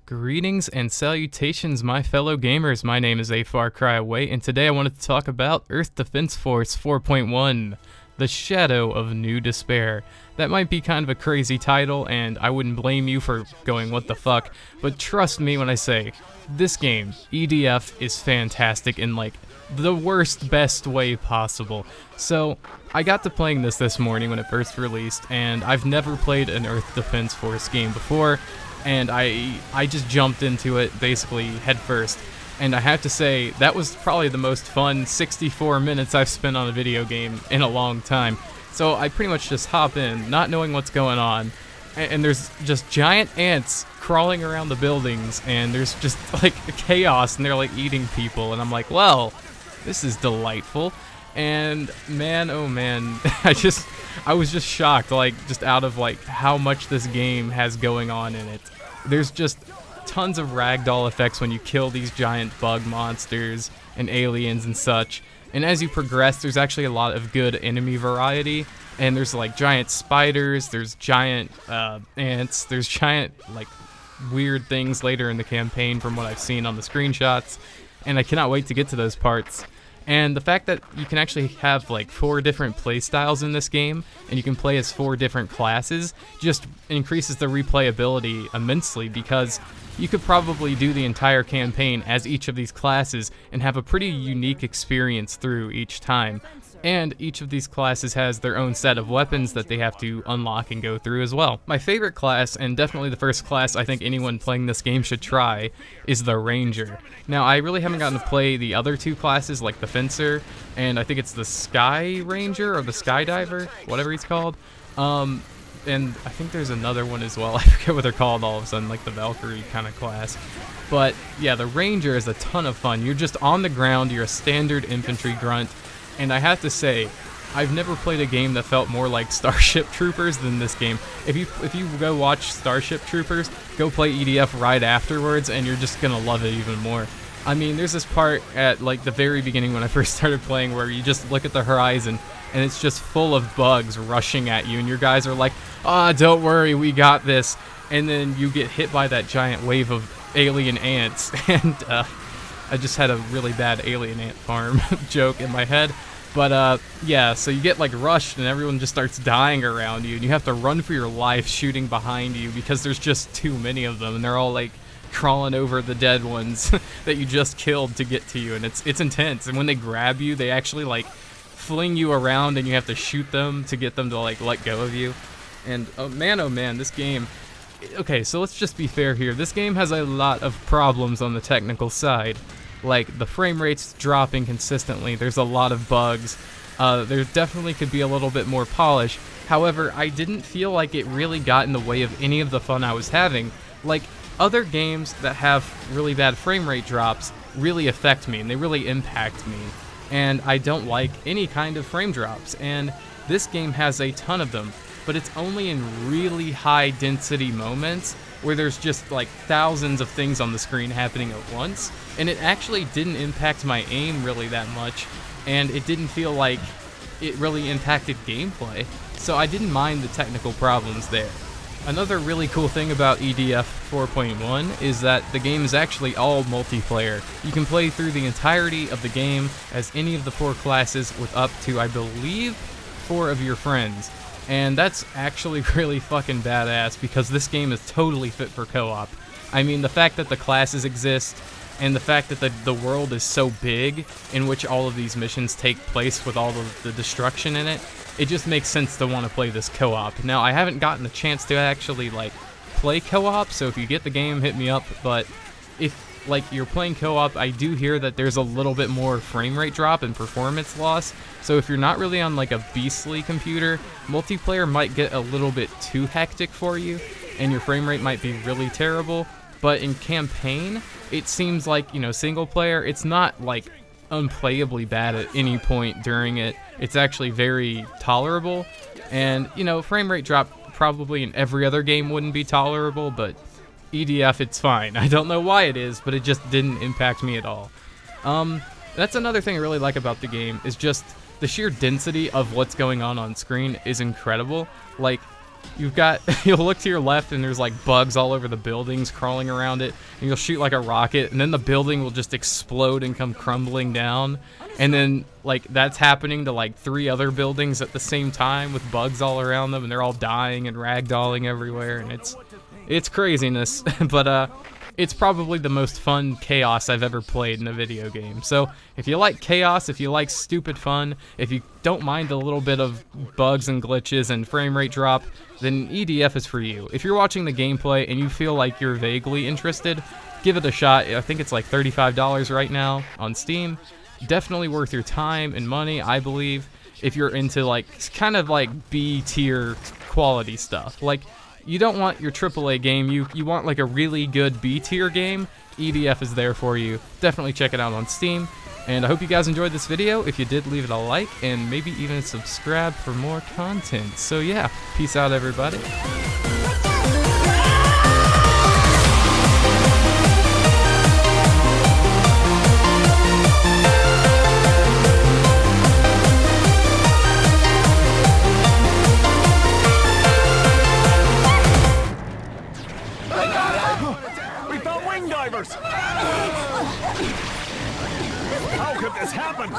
Greetings and salutations, my fellow gamers. My name is AFarCryAway, and today I wanted to talk about Earth Defense Force 4.1, The Shadow of New Despair. That might be kind of a crazy title, and I wouldn't blame you for going, what the fuck, but trust me when I say, this game, EDF, is fantastic in, like, the worst, best way possible. So, I got to playing this morning when it first released, and I've never played an Earth Defense Force game before, and I just jumped into it basically head first. And I have to say, that was probably the most fun 64 minutes I've spent on a video game in a long time. So I pretty much just hop in, not knowing what's going on, and there's just giant ants crawling around the buildings, and there's just like chaos, and they're like eating people, and I'm like, well, this is delightful. And man, oh man, I was just shocked, like, just out of like how much this game has going on in it. There's just tons of ragdoll effects when you kill these giant bug monsters and aliens and such. And as you progress, there's actually a lot of good enemy variety. And there's like giant spiders, there's giant ants, there's giant like weird things later in the campaign from what I've seen on the screenshots. And I cannot wait to get to those parts. And the fact that you can actually have like 4 different play styles in this game, and you can play as 4 different classes, just increases the replayability immensely, because you could probably do the entire campaign as each of these classes and have a pretty unique experience through each time. And each of these classes has their own set of weapons that they have to unlock and go through as well. My favorite class, and definitely the first class I think anyone playing this game should try, is the Ranger. Now, I really haven't gotten to play the other 2 classes, like the Fencer, and I think it's the Sky Ranger, or the Skydiver, whatever he's called. And I think there's another one as well, I forget what they're called all of a sudden, like the Valkyrie kind of class. But yeah, the Ranger is a ton of fun. You're just on the ground, you're a standard infantry grunt, and I have to say, I've never played a game that felt more like Starship Troopers than this game. If you go watch Starship Troopers, go play EDF right afterwards, and you're just gonna love it even more. I mean, there's this part at like the very beginning when I first started playing where you just look at the horizon, and it's just full of bugs rushing at you, and your guys are like, "Ah, don't worry, we got this." And then you get hit by that giant wave of alien ants, and I just had a really bad alien ant farm joke in my head. But yeah, so you get like rushed and everyone just starts dying around you, and you have to run for your life shooting behind you because there's just too many of them, and they're all like crawling over the dead ones that you just killed to get to you, and it's intense. And when they grab you, they actually like fling you around, and you have to shoot them to get them to like let go of you. And oh man, this game, okay, so let's just be fair here. This game has a lot of problems on the technical side. Like, the frame rate's dropping consistently, there's a lot of bugs, there definitely could be a little bit more polish. However, I didn't feel like it really got in the way of any of the fun I was having. Like, other games that have really bad frame rate drops really affect me, and they really impact me. And I don't like any kind of frame drops, and this game has a ton of them, but it's only in really high density moments where there's just like thousands of things on the screen happening at once, and it actually didn't impact my aim really that much, and it didn't feel like it really impacted gameplay, so I didn't mind the technical problems there. Another really cool thing about EDF 4.1 is that the game is actually all multiplayer. You can play through the entirety of the game as any of the 4 classes with up to, I believe, 4 of your friends. And that's actually really fucking badass, because this game is totally fit for co-op. I mean, the fact that the classes exist, and the fact that the world is so big, in which all of these missions take place with all of the destruction in it, it just makes sense to want to play this co-op. Now, I haven't gotten a chance to actually, like, play co-op, so if you get the game, hit me up, but if like you're playing co-op, I do hear that there's a little bit more frame rate drop and performance loss, so if you're not really on like a beastly computer, multiplayer might get a little bit too hectic for you, and your frame rate might be really terrible. But in campaign, it seems like, you know, single player, it's not like unplayably bad at any point during it. It's actually very tolerable, and you know, frame rate drop probably in every other game wouldn't be tolerable, but EDF, it's fine. I don't know why it is, but it just didn't impact me at all. That's another thing I really like about the game, is just the sheer density of what's going on screen is incredible. Like, you've got, you'll look to your left and there's like bugs all over the buildings crawling around it, and you'll shoot like a rocket, and then the building will just explode and come crumbling down. And then like that's happening to like 3 other buildings at the same time with bugs all around them, and they're all dying and ragdolling everywhere, and it's craziness. But it's probably the most fun chaos I've ever played in a video game. So if you like chaos, if you like stupid fun, if you don't mind a little bit of bugs and glitches and frame rate drop, then EDF is for you. If you're watching the gameplay and you feel like you're vaguely interested, give it a shot. I think it's like $35 right now on Steam. Definitely worth your time and money, I believe, if you're into like kind of like B tier quality stuff. Like, you don't want your AAA game, you want like a really good B tier game. EDF is there for you. Definitely check it out on Steam. And I hope you guys enjoyed this video. If you did, leave it a like and maybe even subscribe for more content. So yeah, peace out everybody. We found wing divers! How could this happen?